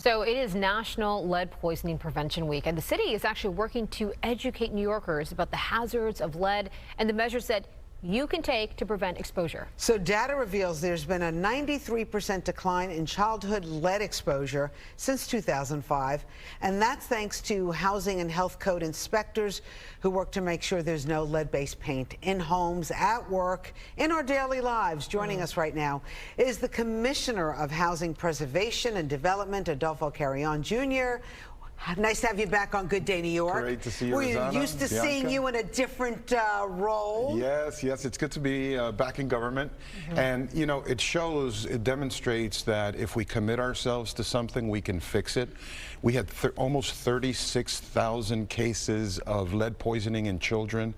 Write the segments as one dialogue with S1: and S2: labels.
S1: So it is National Lead Poisoning Prevention Week, and the city is actually working to educate New Yorkers about the hazards of lead and the measures that you can take to prevent exposure.
S2: So data reveals there's been a 93% decline in childhood lead exposure since 2005, and that's thanks to housing and health code inspectors who work to make sure there's no lead-based paint in homes, at work, in our daily lives. Joining us right now is the Commissioner of Housing Preservation and Development, Adolfo Carrión Jr. Nice to have you back on Good Day New York.
S3: Great to see you,
S2: We're
S3: Rosanna,
S2: used to
S3: Bianca.
S2: seeing you in a different role.
S3: Yes, it's good to be back in government. And, you know, it demonstrates that if we commit ourselves to something, we can fix it. We had almost 36,000 cases of lead poisoning in children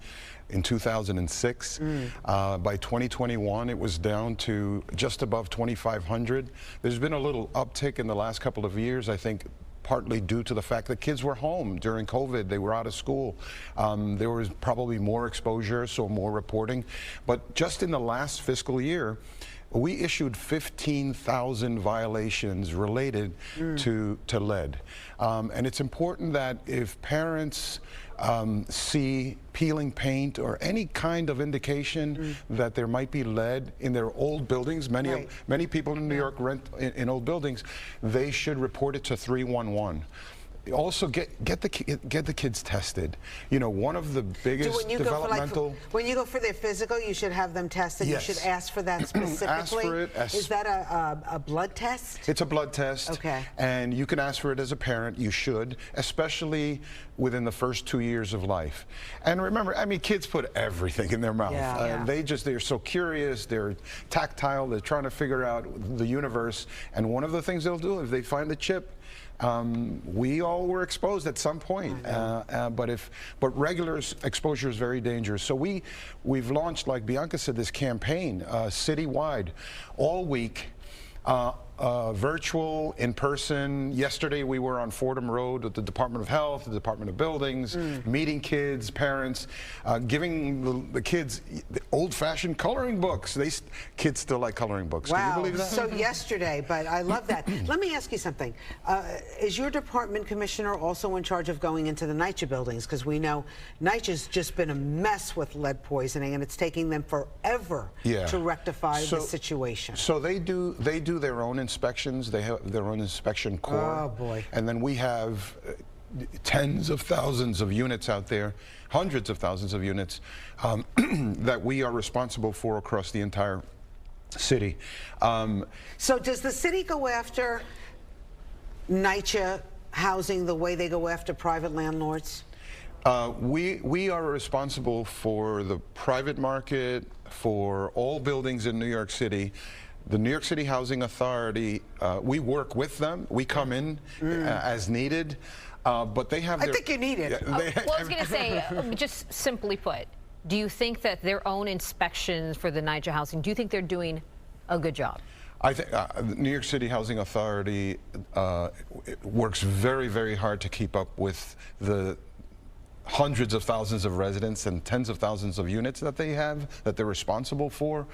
S3: in 2006. By 2021, it was down to just above 2,500. There's been a little uptick in the last couple of years, I think, partly due to the fact that kids were home during COVID. They were out of school. There was probably more exposure, so more reporting. But just in the last fiscal year, we issued 15,000 violations related to lead. And it's important that if parents see peeling paint or any kind of indication that there might be lead in their old buildings, many people in New York rent in old buildings, they should report it to 311. Also, get the kids tested. You know, one of the biggest developmental.
S2: When you go for their physical, you should have them tested.
S3: Yes.
S2: You should ask for that specifically.
S3: Ask for it.
S2: Is that a blood test?
S3: It's a blood test.
S2: Okay. And
S3: you can ask for it as a parent. You should, especially within the first 2 years of life. And remember, I mean, kids put everything in their mouth. They're so curious. They're tactile. They're trying to figure out the universe. And one of the things they'll do if they find a chip. We all were exposed at some point, but regular exposure is very dangerous. So we've launched, like Bianca said, this campaign citywide, all week. Virtual, in person. Yesterday we were on Fordham Road with the Department of Health, the Department of Buildings, meeting kids, parents, giving the kids the old-fashioned coloring books. Kids still like coloring books.
S2: Wow.
S3: Can you believe that?
S2: So yesterday, but I love that. Let me ask you something. Is your department commissioner also in charge of going into the NYCHA buildings? Because we know NYCHA's just been a mess with lead poisoning, and it's taking them forever to rectify the situation.
S3: So they do their own inspections. They have their own inspection corps.
S2: Oh boy.
S3: And then we have tens of thousands of units out there, hundreds of thousands of units that we are responsible for across the entire city.
S2: So does the city go after NYCHA housing the way they go after private landlords?
S3: We are responsible for the private market, for all buildings in New York City. The New York City Housing Authority, we work with them. We come in as needed, but they have
S2: I think you need it.
S1: Well, I was going to say, just simply put, do you think that their own inspections for the NYCHA housing, do you think they're doing a good job?
S3: I think the New York City Housing Authority works very, very hard to keep up with the hundreds of thousands of residents and tens of thousands of units that they have, that they're responsible for.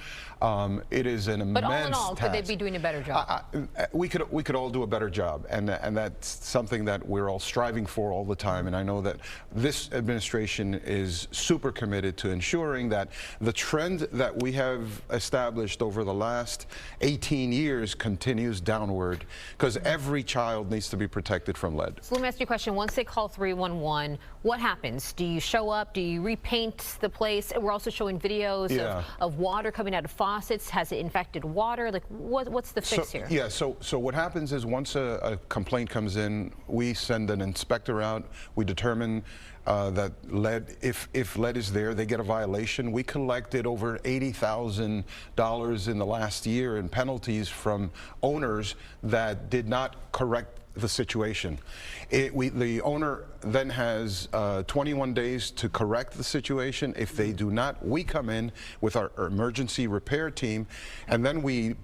S3: It is an immense task. But all in all,
S1: could they be doing a better job?
S3: We could all do a better job, and that's something that we're all striving for all the time. And I know that this administration is super committed to ensuring that the trend that we have established over the last 18 years continues downward, because every child needs to be protected from lead.
S1: So let me ask you a question. Once they call 311, what happens? Do you show up? Do you repaint the place? We're also showing videos of water coming out of faucets. Has it infected water? Like, what's the fix here?
S3: Yeah, so what happens is once a complaint comes in, we send an inspector out. We determine that lead, if lead is there, they get a violation. We collected over $80,000 in the last year in penalties from owners that did not correct the situation. The owner then has 21 days to correct the situation. If they do not, we come in with our emergency repair team, and then we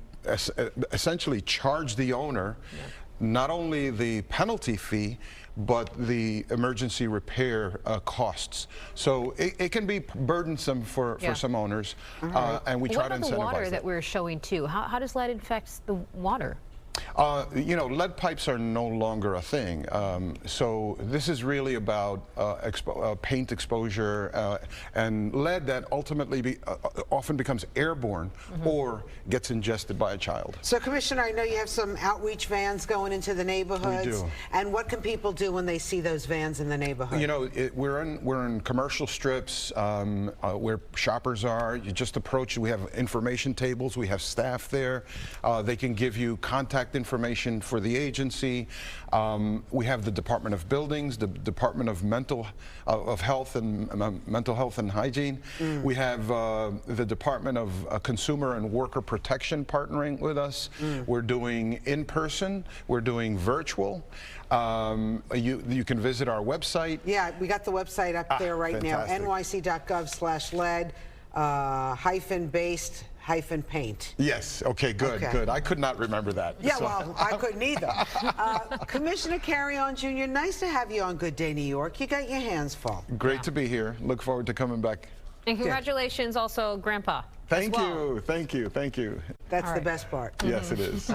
S3: essentially charge the owner not only the penalty fee, but the emergency repair costs. So it can be burdensome for some owners, and we try to incentivize
S1: the water
S3: that.
S1: that we're showing too? How does lead infect the water?
S3: You know, lead pipes are no longer a thing. So this is really about paint exposure and lead that ultimately often becomes airborne or gets ingested by a child.
S2: So, Commissioner, I know you have some outreach vans going into the neighborhoods.
S3: We do.
S2: And what can people do when they see those vans in the neighborhood?
S3: You know, we're in commercial strips where shoppers are. You just approach. We have information tables. We have staff there. They can give you contact information for the agency. We have the Department of Buildings, the Department of Mental Health and Hygiene. We have the Department of Consumer and Worker Protection partnering with us. We're doing in-person. We're doing virtual. You can visit our website.
S2: Yeah, we got the website up there right
S3: fantastic.
S2: now, nyc.gov/lead -based -paint.
S3: Yes, okay, good, good. I could not remember that.
S2: Yeah, well, I couldn't either. Commissioner Carrión Jr., nice to have you on Good Day New York. You got your hands full.
S3: Great to be here. Look forward to coming back.
S1: And congratulations also, Grandpa.
S3: Thank you, thank you, thank you.
S2: That's the best part.
S3: Yes, it is.